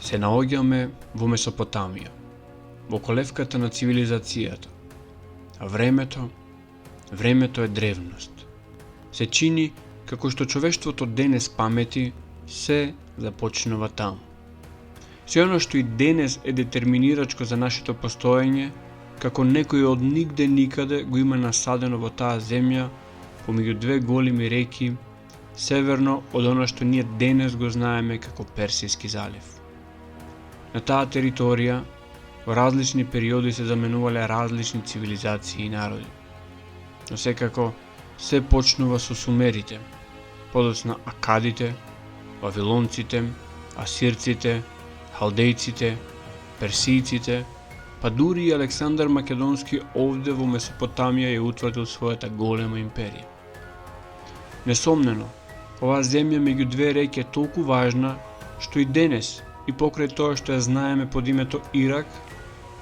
Се наоѓаме во Месопотамија, во колевката на цивилизацијата, а времето е древност. Се чини како што човештвото денес памети, се започнува таму. Се оно што и денес е детерминирачко за нашето постоење, како некој од нигде никаде го има насадено во таа земја, помеѓу две големи реки, северно од оно што ние денес го знаеме како Персијски залив. На таа територија, во различни периоди се заменувале различни цивилизации и народи. Но секако, се почнува со сумерите, подоцна акадите, вавилонците, асирците, халдејците, персијците, па дури и Александар Македонски овде во Месопотамија ја утврдил својата голема империја. Несомнено, оваа земја меѓу две реки е толку важна, што и денес, и покрај тоа што ја знаеме под името Ирак,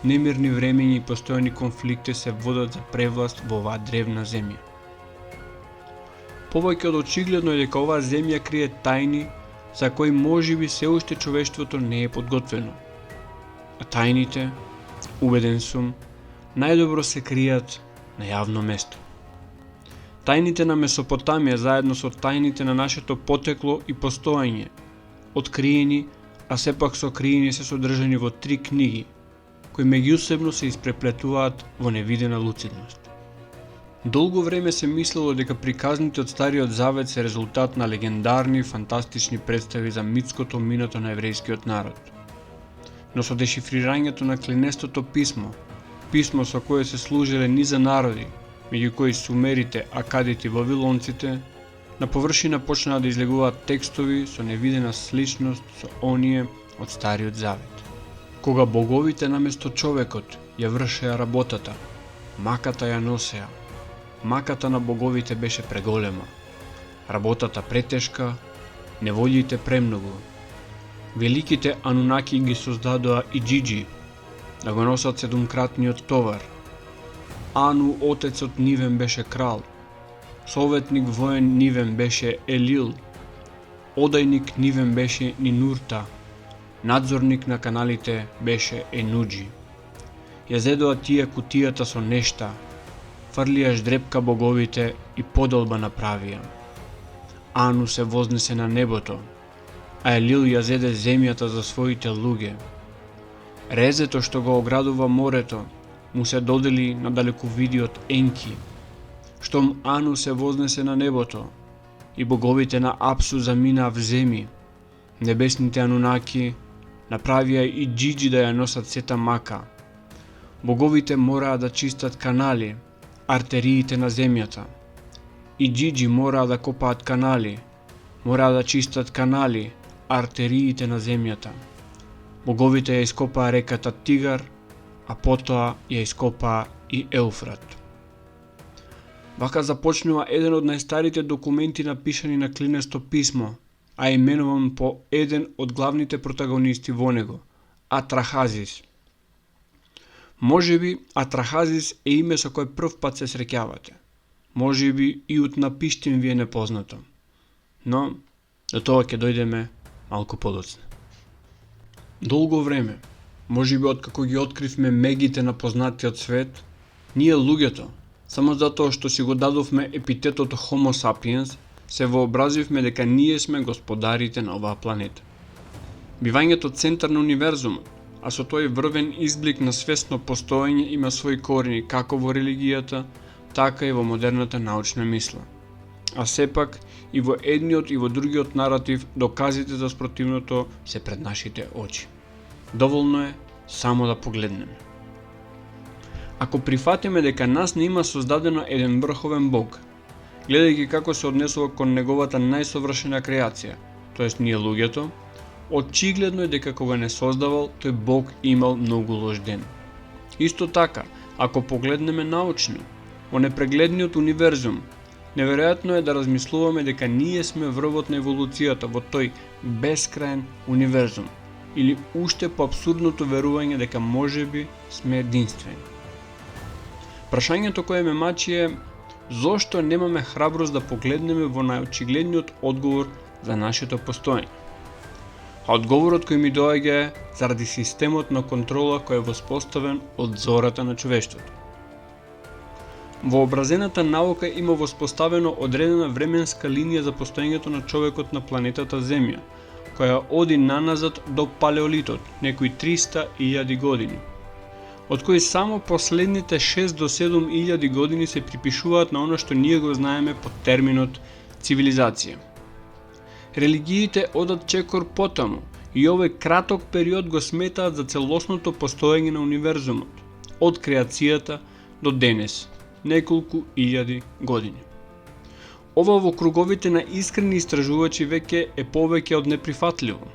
немирни времења и постојани конфликти се водат за превласт во оваа древна земја. Повеќе од очигледно е дека оваа земја крие тајни за кои можеби се уште човештвото не е подготвено. А тајните, убеден сум, најдобро се кријат на јавно место. Тајните на Месопотамија заедно со тајните на нашето потекло и постоење, откриени, а сепак сокриени се содржани во 3 книги, кои меѓусебно се испреплетуваат во невидена луцидност. Долго време се мислело дека приказните од Стариот Завет се резултат на легендарни, фантастични представи за митското минато на еврејскиот народ. Но со дешифрирањето на клинестото писмо, писмо со кое се служеле низа народи, меѓу кои сумерите, акадите и вавилонците, на површина почнаа да излегуваат текстови со невидена сличност со оние од Стариот Завет. Кога боговите наместо човекот ја вршеа работата, маката ја носеа. Маката на боговите беше преголема, работата претешка, неволјите премногу. Великите Анунаки ги создадоа и джиджи, да го носат 7-кратниот товар. Ану, отецот нивен беше крал, советник воен нивен беше Елил, одајник нивен беше Нинурта, надзорник на каналите беше Енуджи. Ја зедоа тие кутијата со нешта, фрлија ждрепка боговите и подолба направија. Ану се вознесе на небото, а Елил ја зеде земјата за своите луѓе. Резето што го оградува морето му се додели на далековидиот Енки. Штом Ану се вознесе на небото и боговите на Апсу заминаа в земи, небесните Анунаки направија и джиджи да ја носат сета мака. Боговите мораа да чистат канали, артериите на земјата. И джиджи мораа да копаат канали, мораа да чистат канали, артериите на земјата. Боговите ја ископаа реката Тигар, а потоа ја ископаа и Еуфрат. Вака започнува еден од најстарите документи напишани на клинесто писмо, а именуван по еден од главните протагонисти во него, Атрахазис. Можеби Атрахазис е име со кој прв пат се среќавате. Можеби и од напиштин ви е непознато. Но до тоа ќе дојдеме малку подоцна. Долго време, можеби откако ги откривме мегите на познатиот свет, ние луѓето, само затоа што си го дадовме епитетот Homo sapiens, се вообразивме дека ние сме господарите на оваа планета. Бивањето центар на универзумот, а со тој врвен изблик на свесно постоење има своји корени како во религијата, така и во модерната научна мисла. А сепак, и во едниот и во другиот наратив, доказите за спротивното се пред нашите очи. Доволно е само да погледнеме. Ако прифатиме дека нас не има создадено еден врховен Бог, гледајќи како се однесува кон неговата најсовршена креација, тоест ние луѓето, очигледно е дека кога не создавал, тој Бог имал многу лош ден. Исто така, ако погледнеме научно, во непрегледниот универзум, неверојатно е да размислуваме дека ние сме врвот на еволуцијата во тој бескраен универзум, или уште по абсурдното верување дека можеби сме единствени. Прашањето кое ме мачи е зошто немаме храброст да погледнеме во најочигледниот одговор за нашето постоење. А одговорот кој ми доаѓа е заради системот на контрола кој е воспоставен од зората на човештвото. Вообразената наука има воспоставено одредена временска линија за постоењето на човекот на планетата Земја, која оди наназад до палеолитот, некои 300.000 години, од кои само последните 6 до 7.000 години се припишуваат на оно што ние го знаеме под терминот цивилизација. Религиите одат чекор потаму и овој краток период го сметаат за целосното постоење на универзумот, од креацијата до денес, неколку илјади години. Ова во круговите на искрени истражувачи веќе е повеќе од неприфатливо,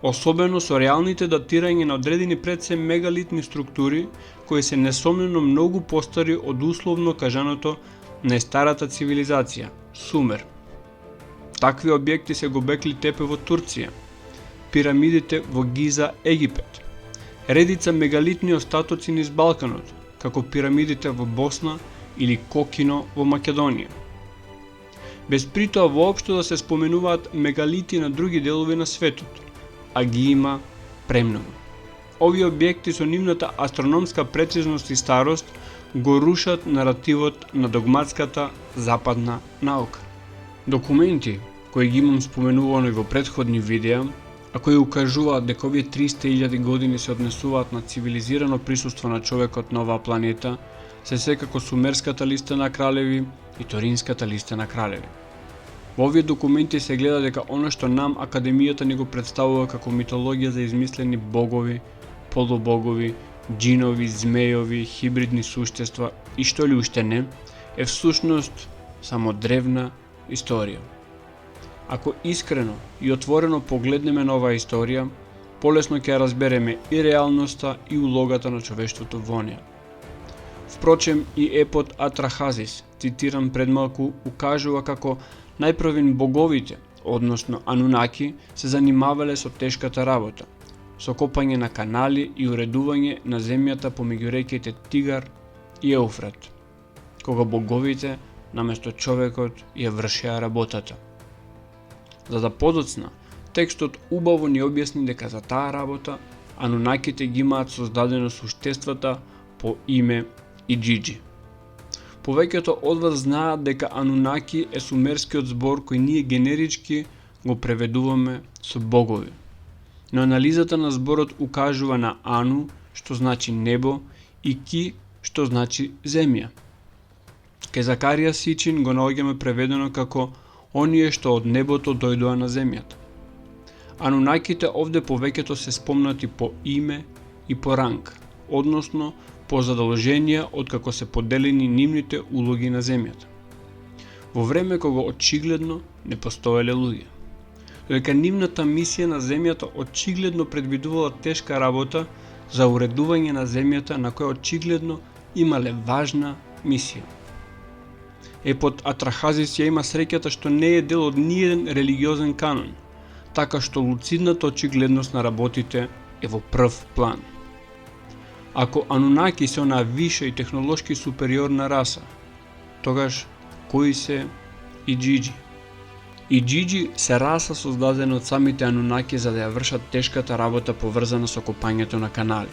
особено со реалните датирања на одредени пред се мегалитни структури кои се несомнено многу постари од условно кажаното најстарата цивилизација – Сумер. Такви објекти се Гобекли Тепе во Турција, пирамидите во Гиза, Египет, редица мегалитни остатоци низ Балканот, како пирамидите во Босна или Кокино во Македонија. Без при тоа воопшто да се споменуваат мегалити на други делови на светот, а ги има премногу. Овие објекти со нивната астрономска прецизност и старост го рушат наративот на догматската западна наука. Документи кои ги имам споменувано и во претходни видеа, а кои укажуваат дека овие 300.000 години се однесуваат на цивилизирано присуство на човекот на оваа планета, се секако Сумерската листа на кралеви и Торинската листа на кралеви. Во овие документи се гледа дека оно што нам Академијата ни го представува како митологија за измислени богови, полубогови, џинови, змејови, хибридни суштества и што ли уште не, е всушност само древна историја. Ако искрено и отворено погледнеме на оваа историја, полесно ќе разбереме и реалноста и улогата на човештвото во неа. Впрочем, и епот Атрахазис, цитиран предмалку, укажува како најпрвин боговите, односно Анунаки, се занимавале со тешката работа, со копање на канали и уредување на земјата помеѓу реките Тигар и Еуфрат, кога боговите, наместо човекот, ја вршеа работата. За да подоцна, текстот убаво ни објасни дека за таа работа Анунаките ги имаат создадено суштествата по име Иџиџи. Повеќето од вас знаат дека Анунаки е сумерскиот збор кој ние генерички го преведуваме со богови. Но анализата на зборот укажува на Ану, што значи небо, и Ки, што значи земја. Ке Закарија Сичин го наоѓаме преведено како оние што од небото дојдоа на земјата. Анунаките овде повеќето се спомнати по име и по ранг, односно по задолженија откако се поделени нивните улоги на земјата. Во време кога очигледно не постоеле луѓе. Додека нивната мисија на земјата очигледно предвидувала тешка работа за уредување на земјата на која очигледно имале важна мисија. Епот Атрахазис ја има среќата што не е дел од ниеден религиозен канон, така што луцидната очигледност на работите е во прв план. Ако Анунаки се онаа виша и технолошки супериорна раса, тогаш кои се Иџиџи? Иџиџи се раса создадена од самите Анунаки за да ја вршат тешката работа поврзана со копањето на канали.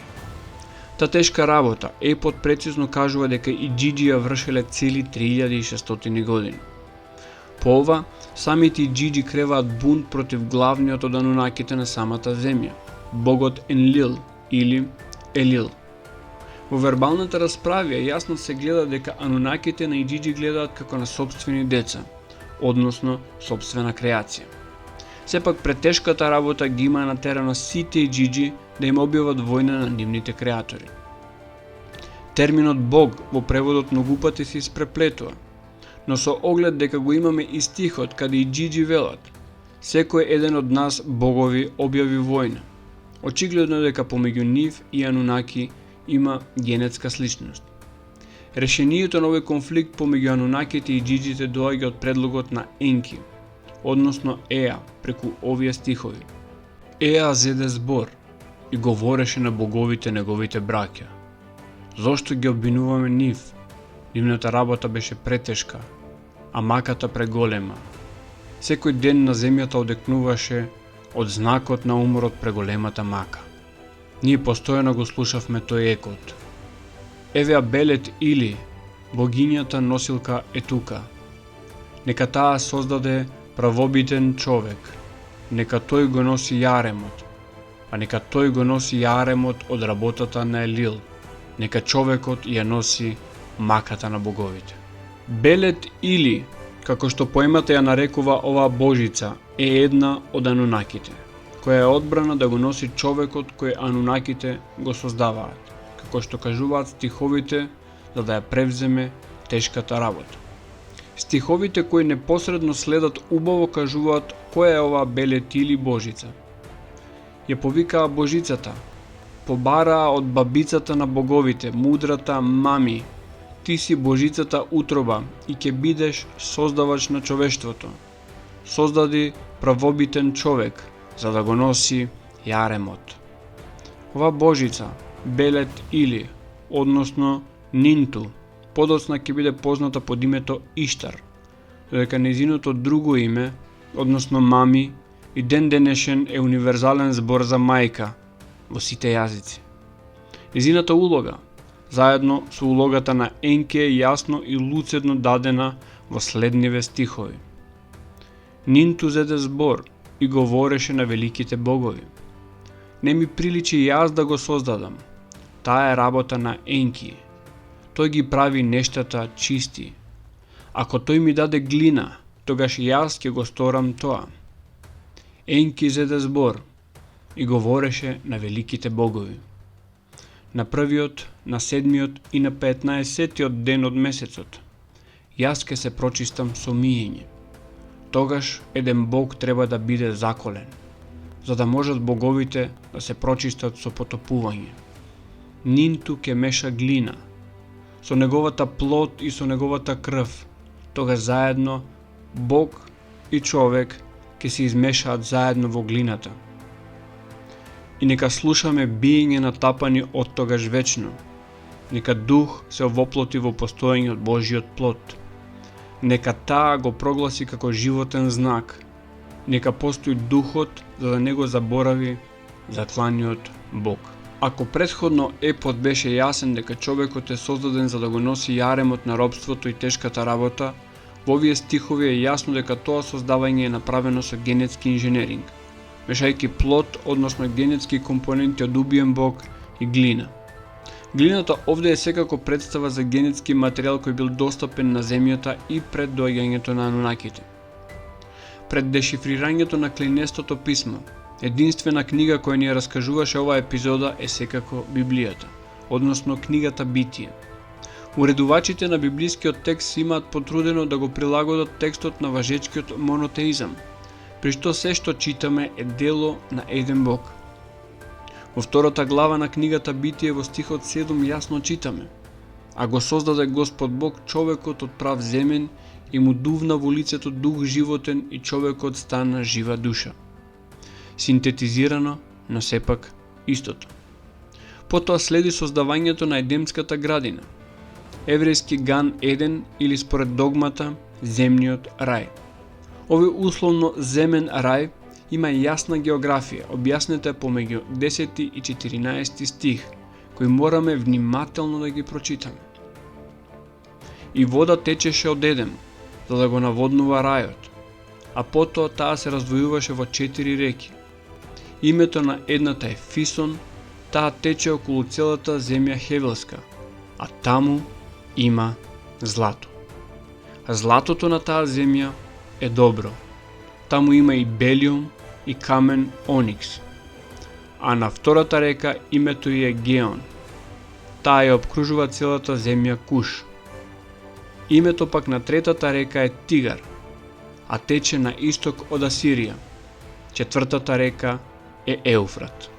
Та тешка работа, епот прецизно кажува дека Иџиџи ја вршеле цели 3600 години. По ова, самите Иџиџи креваат бунт против главниот од Анунаките на самата земја, богот Енлил или Елил. Во вербалната расправија јасно се гледа дека Анунаките на Иџиџи гледаат како на сопствени деца, односно сопствена креација. Сепак претешката работа ги има натерано сите Иџиџи да им објават војна на нивните креатори. Терминот бог во преводот многу пати се испреплетува, но со оглед дека го имаме и стихот каде Иџиџи велат: секој еден од нас богови објави војна. Очигледно е дека помеѓу нив и Анунаки има генетска сличност. Решението на овој конфликт помеѓу Анунаките и Иџиџите доаѓа од предлогот на Енки, односно Еа, преку овие стихови. Еа зеде збор и говореше на боговите неговите браќа. Зошто ги обвинуваме нив? Нивната работа беше претешка, а маката преголема. Секој ден на земјата одекнуваше од знакот на уморот преголемата мака. Ние постојано го слушавме тој екот. Еве Абелет или богињата носилка е тука. Нека таа создаде правобитен човек. Нека тој го носи јаремот. А нека тој го носи јаремот од работата на Елил. Нека човекот ја носи маката на боговите. Белет или, како што поемата ја нарекува оваа божица, е една од анунаките, која е одбрана да го носи човекот кој анунаките го создаваат, како што кажуваат стиховите, за да ја превземе тешката работа. Стиховите кои непосредно следат убаво кажуваат која е оваа Белет или божица. Ја повикаа божицата, побараа од бабицата на боговите, мудрата Мами, ти си божицата утроба и ќе бидеш создавач на човештвото. Создади правобитен човек, за да го носи јаремот. Ова божица, Белет или, односно Нинту, подоцна ќе биде позната под името Иштар, додека нејзиното друго име, односно Мами, и ден денешен е универзален збор за мајка во сите јазици. Нејзината улога, заедно со улогата на Енке, е јасно и луцедно дадена во следниве стихови. Нинту зеде збор и говореше на великите богови. Не ми приличи јас да го создадам. Таа е работа на Енки. Тој ги прави нештата чисти. Ако тој ми даде глина, тогаш јас ќе го сторам тоа. Енки зеде збор и говореше на великите богови. На првиот, на 7-миот и на 15-тиот ден од месецот, јас ќе се прочистам со мијење. Тогаш еден бог треба да биде заколен, за да можат боговите да се прочистат со потопување. Нинту ќе меша глина, со неговата плот и со неговата крв, тогаш заедно Бог и човек ќе се измешаат заедно во глината. И нека слушаме биење на тапани од тогаш вечно. Нека дух се овоплоти во постоење од Божиот плот. Нека таа го прогласи како животен знак. Нека постои духот, за да не го заборави закланиот Бог. Ако претходно епот беше јасен дека човекот е создаден за да го носи јаремот на робството и тешката работа, во овие стихови е јасно дека тоа создавање е направено со генетски инженеринг, мешајќи плод, односно генетски компоненти од убиен бог и глина. Глината овде е секако представа за генетски материјал кој бил достапен на земјата и пред доаѓањето на анунаките. Пред дешифрирањето на клинестото писмо, единствена книга која ни ја раскажуваше оваа епизода е секако Библијата, односно книгата Битие. Уредувачите на библискиот текст имаат потрудено да го прилагодат текстот на важечкиот монотеизам, при што се што читаме е дело на еден Бог. Во втората глава на книгата Битие во стихот 7 јасно читаме: а го создаде Господ Бог човекот од прав земен и му дувна во лицето дух животен и човекот стана жива душа. Синтетизирано, но сепак истото. Потоа следи создавањето на Едемската градина, еврејски Ган Еден или според догмата земниот рај. Овој условно земен рај има јасна географија, објаснета помеѓу 10 и 14 стих, кои мораме внимателно да ги прочитаме. И вода течеше од Едем, за да го наводнува рајот, а потоа таа се раздвојуваше во 4 реки. Името на едната е Фисон, таа тече околу целата земја Хевелска, а таму има злато. А златото на таа земја е добро. Таму има и белиум и камен оникс. А на втората река името е Геон. Таа ја обкружува целата земја Куш. Името пак на третата река е Тигар, а тече на исток од Асирија. Четвртата река е Еуфрат.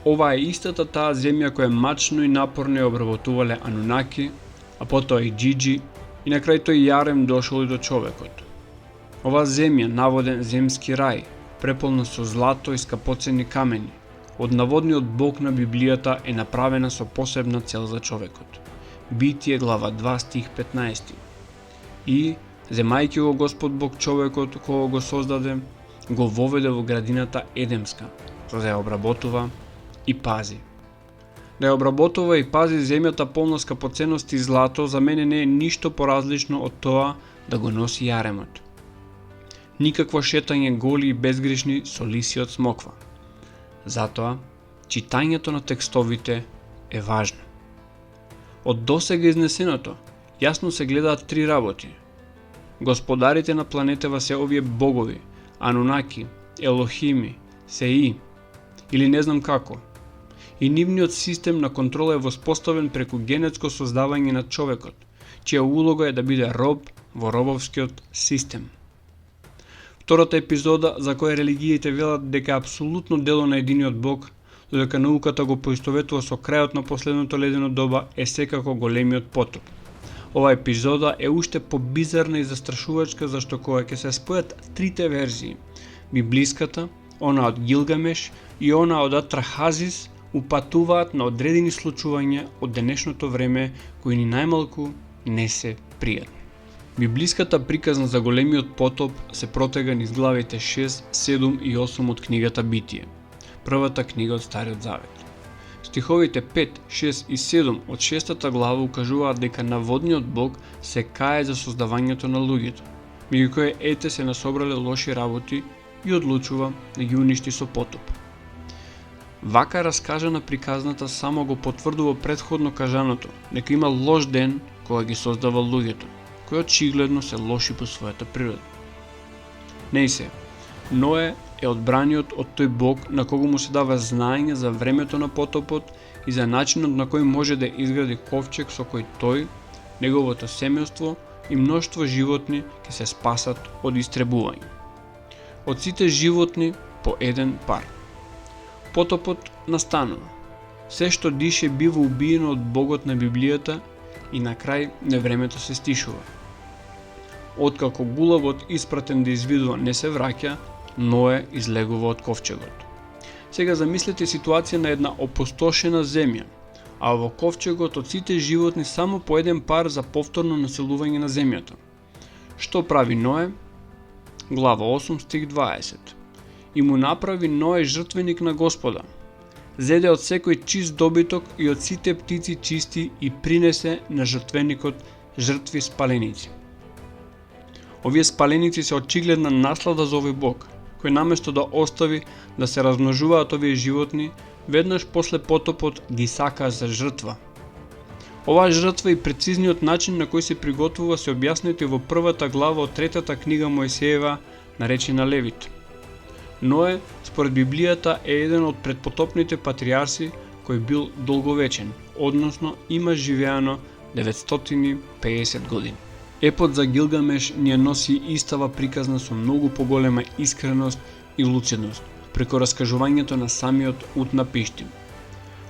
Ова е истата таа земја која мачно и напорно ја обработувале анунаки, а потоа и џиџи, и на крај тој јарем дошол и до човекот. Ова земја, наводен земски рај, преполна со злато и скапоцени камени, од наводниот Бог на Библијата е направена со посебна цел за човекот. Битие глава 2 стих 15. И, земајќи го Господ Бог човекот кога го создаде, го воведе во градината Едемска, за да ја обработува и пази. Да ја обработува и пази земјата полна скапоценности и злато за мене не е ништо поразлично од тоа да го носи јаремот. Никакво шетање голи и безгрешни со лисиот смоква. Затоа, читањето на текстовите е важно. Од досега изнесеното, јасно се гледаат три работи. Господарите на планетава се овие богови, Анунаки, Елохими, Сеи, или не знам како. И нивниот систем на контрола е воспоставен преку генетско создавање на човекот, чија улога е да биде роб во робовскиот систем. Втората епизода, за која религиите велат дека е апсолутно дело на единиот Бог, додека науката го поистоветува со крајот на последното ледено доба, е секако големиот потоп. Ова епизода е уште побизарна и застрашувачка, зашто кога ќе се спојат трите верзии, библиската, она од Гилгамеш и она од Атрахазис, упатуваат на одредени случувања од денешното време кои ни најмалку не се пријатни. Библиската приказна за големиот потоп се протега низ главите 6, 7 и 8 од книгата Битие, првата книга од Стариот Завет. Стиховите 5, 6 и 7 од 6-та глава укажуваат дека наводниот Бог се кае за создавањето на луѓето, меѓу кои ете се насобрале лоши работи и одлучува да ги уништи со потоп. Вака раскажана приказната само го потврдува претходно кажаното, дека има лош ден кога ги создава луѓето, кои очигледно се лоши по својата природа. Не се, Ное е одбраниот од тој Бог на кого му се дава знаење за времето на потопот и за начинот на кој може да изгради ковчег со кој тој, неговото семејство и мноштво животни ќе се спасат од истребување. Од сите животни по еден пар. Потопот настанува. Се што дише бива убиено од Богот на Библијата и на крај невремето се стишува. Откако гулавот испратен да извидува не се враќа, Ное излегува од ковчегот. Сега замислете ситуација на една опустошена земја, а во ковчегот од сите животни само по еден пар за повторно населување на земјата. Што прави Ное? Глава 8 стих 20. И му направи Ное жртвеник на Господа. Зеде од секој чист добиток и од сите птици чисти и принесе на жртвеникот жртви спаленици. Овие спаленици се очигледна наслада за овој Бог, кој наместо да остави да се размножуваат овие животни, веднаш после потопот ги сака за жртва. Оваа жртва и прецизниот начин на кој се приготвува се објаснети во првата глава од третата книга Мојсеева, наречена Левит. Ное, според Библијата, е еден од предпотопните патриарси кој бил долговечен, односно има живеано 950 години. Епот за Гилгамеш ни носи истава приказна со многу поголема искреност и луцидност, преку раскажувањето на самиот Утнапиштим.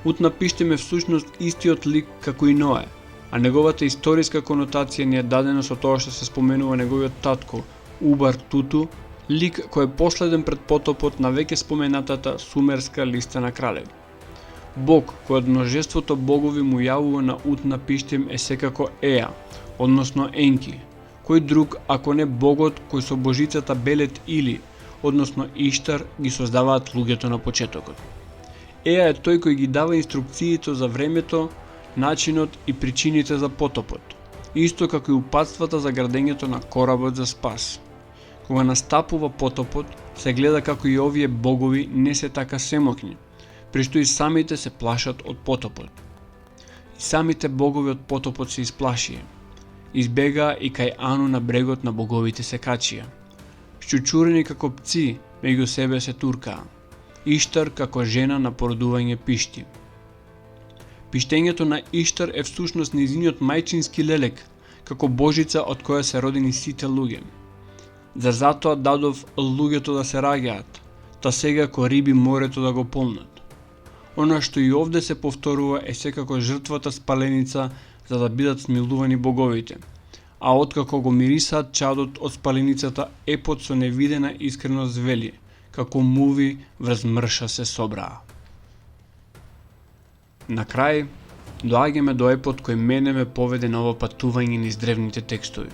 Утнапиштим е всушност истиот лик како и Ное, а неговата историска конотација ни е дадена со тоа што се споменува неговиот татко, Убар Туту, лик кој е последен пред потопот на веќе споменатата сумерска листа на кралеви. Бог кој од множеството богови му јавува на Утнапиштим е секако Еа, односно Енки, кој друг ако не Богот кој со божицата Белет Или, односно Иштар, ги создаваат луѓето на почетокот. Еа е тој кој ги дава инструкциите за времето, начинот и причините за потопот, исто како и упатствата за градењето на коработ за спас. Кога настапува потопот, се гледа како и овие богови не се така семокни, при што и самите се плашат од потопот. И самите богови од потопот се исплашија. Избегаа и кај Ану на брегот на боговите се качија. Шчучурени како пци, меѓу себе се туркаа. Иштар како жена на породување пишти. Пиштењето на Иштар е всушност низиниот мајчински лелек, како божица од која се родени сите луѓе. За затоа дадов луѓето да се раѓаат, та сега ко риби морето да го полнат. Она што и овде се повторува е секако жртвата спаленица за да бидат смилувани боговите, а откако го мирисаат чадот од спаленицата, епот со невидена искреност вели, како муви врз мрша се собраа. На крај, доаѓаме до епот кој мене ме поведе на ова патување низ древните текстови.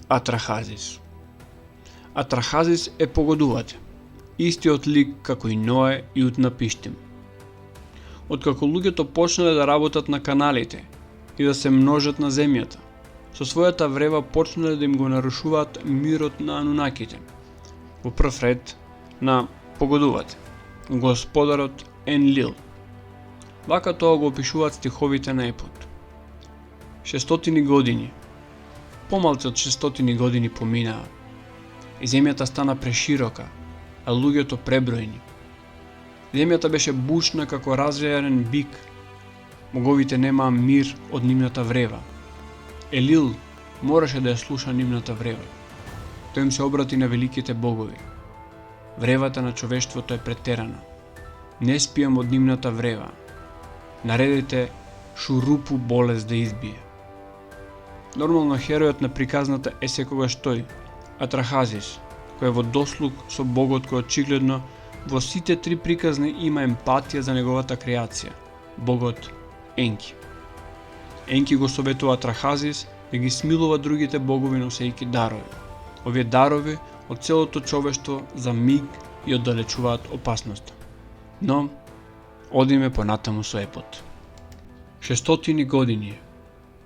Атрахазис. Атрахазис е погодувате, истиот лик како и Ное и Утнапиштим. Откако луѓето почнале да работат на каналите и да се множат на земјата, со својата врева почнале да им го нарушуваат мирот на анунаките. Во прв ред на погодувате, господарот Енлил. Вака тоа го опишуваат стиховите на епот. 600 години, помалку од 600 години поминаа, и земјата стана преширока, а луѓето пребројни. Земјата беше бучна како разјарен бик, боговите немаа мир од нивната врева. Елил мораше да ја слуша нивната врева. Тој им се обрати на великите богови. Вревата на човештвото е претерана. Не спијам од нивната врева. Наредете Шурупу болест да избие. Нормално херојот на приказната е секогаш тој, Атрахазис, кој е во дослуг со богот кој очигледно во сите три приказни има емпатија за неговата креација, богот Енки. Енки го советува Атрахазис да ги смилува другите богови носејќи дарови. Овие дарови од целото човештво за миг и оддалечуваат опасноста. Но, одиме понатаму со епот. 600 години,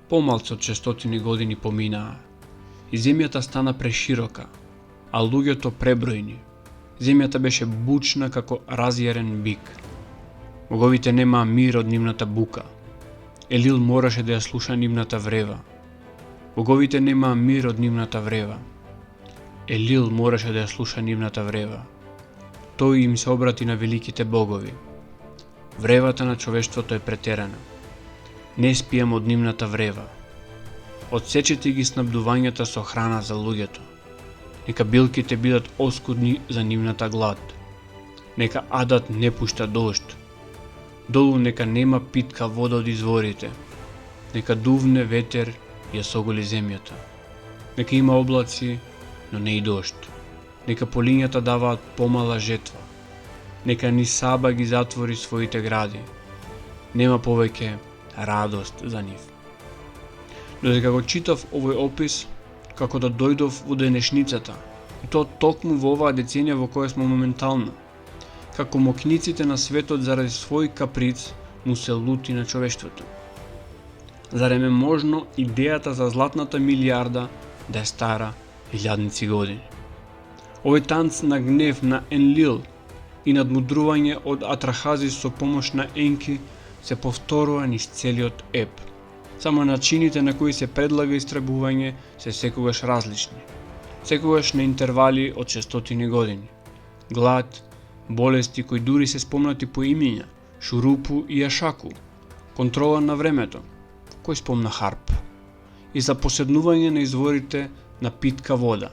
помалку од 600 години поминаа, и земјата стана преширока, а луѓето пребројни. Земјата беше бучна како разјарен бик. Боговите немаа мир од нивната бука. Елил мораше да ја слуша нивната врева. Боговите немаа мир од нивната врева. Елил мораше да ја слуша нивната врева. Тој им се обрати на великите богови. Вревата на човештвото е претерана. Не спијам од нивната врева. Одсечете ги снабдувањата со храна за луѓето. Нека билките бидат оскудни за нивната глад. Нека адат не пушта дожд. Долу нека нема питка вода од изворите. Нека дувне ветер и ја соголи земјата. Нека има облаци, но не и дожд. Нека полињата даваат помала жетва. Нека ни Саба ги затвори своите гради. Нема повеќе радост за нив. Додека го читав овој опис, како да дојдов во денешницата, и тоа токму во оваа деценија во која сме моментално, како мокниците на светот заради свој каприц му се лути на човештвото. Зарем е можно идејата за златната милијарда да е стара илјадници години? Овој танц на гнев на Енлил и надмудрување од Атрахазис со помош на Енки се повторува низ целиот еп. Само начините на кои се предлага истребување се секогаш различни. Секогаш на интервали од 600 години. Глад, болести кои дури се спомнати по имиња, Шурупу и Ашаку, контрола на времето, кој спомна Харп, и за поседнување на изворите на питка вода,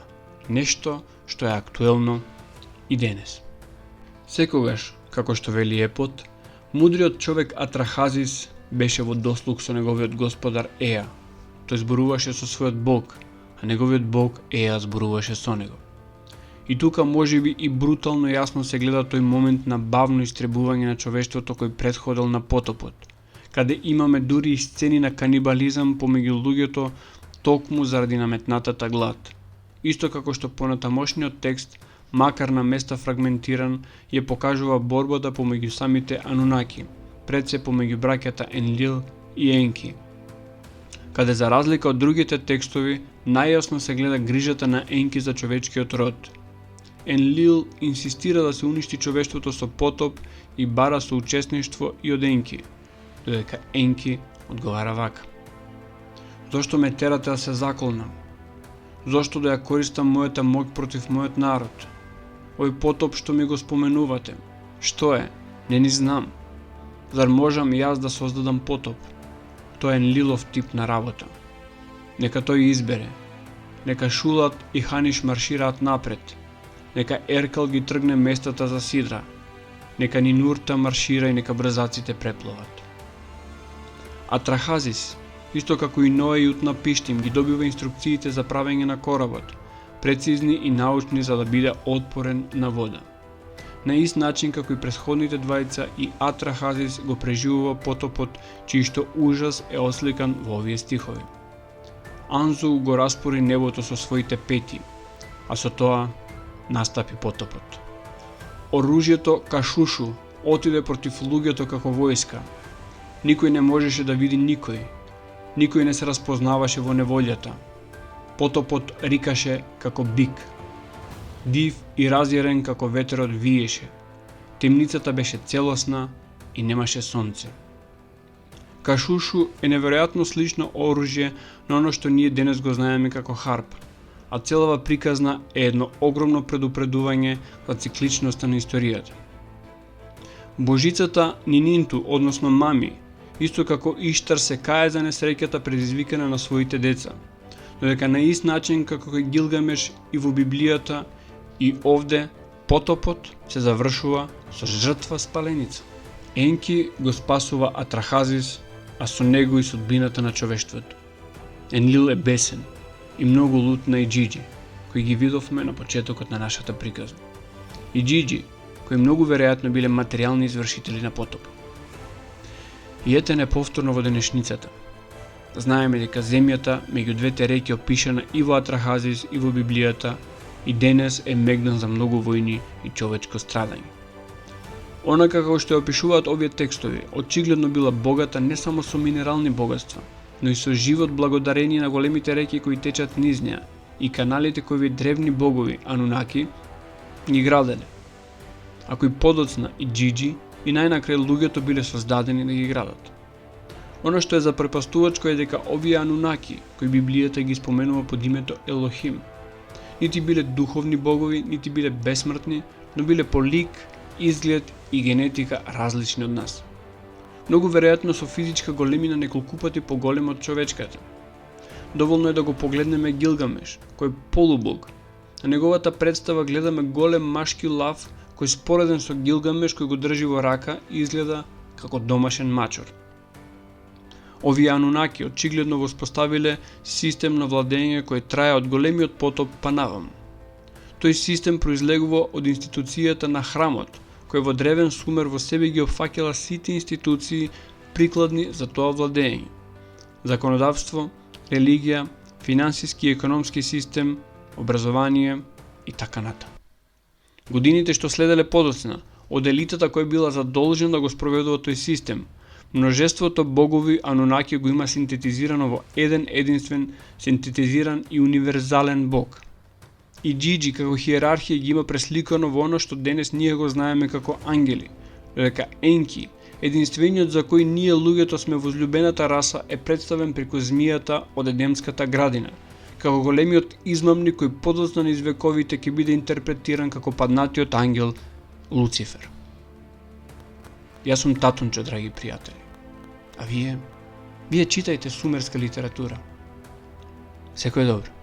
нешто што е актуелно и денес. Секогаш, како што вели епот, мудриот човек Атрахазис беше во дослуг со неговиот господар Еа. Тој зборуваше со својот бог, а неговиот бог Еа зборуваше со него. И тука можеби и брутално јасно се гледа тој момент на бавно истребување на човештвото кој претходел на потопот, каде имаме дури и сцени на канибализам помеѓу луѓето токму заради наметнатата глад. Исто како што понатамошниот текст, макар на места фрагментиран, ја покажува борбата помеѓу самите Анунаки, пред се помеѓу браќата Енлил и Енки, каде за разлика од другите текстови, најасно се гледа грижата на Енки за човечкиот род. Енлил инсистира да се уништи човештвото со потоп и бара соучесништво и од Енки, додека Енки одговара вака: зошто ме терате да се заколнам? Зошто да ја користам мојата моќ против мојот народ? Ој потоп што ми го споменувате, што е? Не ни знам. Зар можам јас да создадам потоп? Тоа е Енлилов тип на работа. Нека тој избере. Нека Шулат и Ханиш маршираат напред. Нека Еркал ги тргне местата за Сидра. Нека Нинурта маршира и нека брзаците преплуват. Атрахазис, исто како и Ное и Утнапиштим, ги добива инструкциите за правење на коработ, прецизни и научни за да биде отпорен на вода. На ист начин како и претходните двајца, и Атрахазис го преживува потопот, чиј што ужас е осликан во овие стихови. Анзу го распори небото со своите пети, а со тоа настапи потопот. оружјето кашушу отиде против луѓето како војска. Никој не можеше да види никој. Никој не се распознаваше во неволјата. Потопот рикаше како бик. Див и разјарен како ветерот виеше. Темницата беше целосна и немаше сонце. Кашушу е неверојатно слично оружје на оно што ние денес го знаеме како харп, а целава приказна е едно огромно предупредување за цикличноста на историјата. Божицата Нининту, односно Мами, исто како Иштар се кае за несреќата предизвикана на своите деца, но дека на ист начин како кај Гилгамеш и во Библијата, и овде потопот се завршува со жртва спаленица. Енки го спасува Атрахазис, а со него и судбината на човештвото. Енлил е бесен и многу лут на Иџиџи, кои ги видовме на почетокот на нашата приказна. Иџиџи, кои многу веројатно биле материјални извршители на потоп. И ете неповторно во денешницата. Знаеме дека земјата меѓу двете реки опишана и во Атрахазис и во Библијата и денес е мегдан за многу војни и човечко страдање. Онака како што опишуваат овие текстови, очигледно била богата не само со минерални богатства, но и со живот благодарение на големите реки кои течат низ неа и каналите кои овие древни богови, Анунаки, ги граделе. А кои подоцна и Иџиџи и најнакрај луѓето биле создадени да ги градат. Оно што е запрепастувачко е дека овие Анунаки, кои Библијата ги споменува под името Елохим, нити биле духовни богови, нити биле бесмртни, но биле по лик, изглед и генетика различни од нас. Многу веројатно со физичка големина неколку пати поголем од човечката. Доволно е да го погледнеме Гилгамеш, кој е полубог. На неговата представа гледаме голем машки лав кој спореден со Гилгамеш кој го држи во рака и изгледа како домашен мачор. Овие Анунаки очигледно воспоставиле систем на владење кој трае од големиот потоп па навам. Тој систем произлегува од институцијата на храмот, кој во древен сумер во себе ги опфаќала сите институции прикладни за тоа владење. Законодавство, религија, финансиски и економски систем, образование и така ната. Годините што следеле подоцна, од елитата која била задолжена да го спроведува тој систем, множеството богови Анунаки го има синтетизирано во еден единствен, синтетизиран и универзален бог. Иџиџи како хиерархија ги има пресликано во оно што денес ние го знаеме како ангели, дека Енки, единствениот за кој ние луѓето сме возлюбената раса, е представен преку змијата од Едемската градина, како големиот измамник кој подоцна низ вековите ќе биде интерпретиран како паднатиот ангел Луцифер. Јас сум Татунчо, драги пријатели. А вие читајте сумерска литература. Секој добро.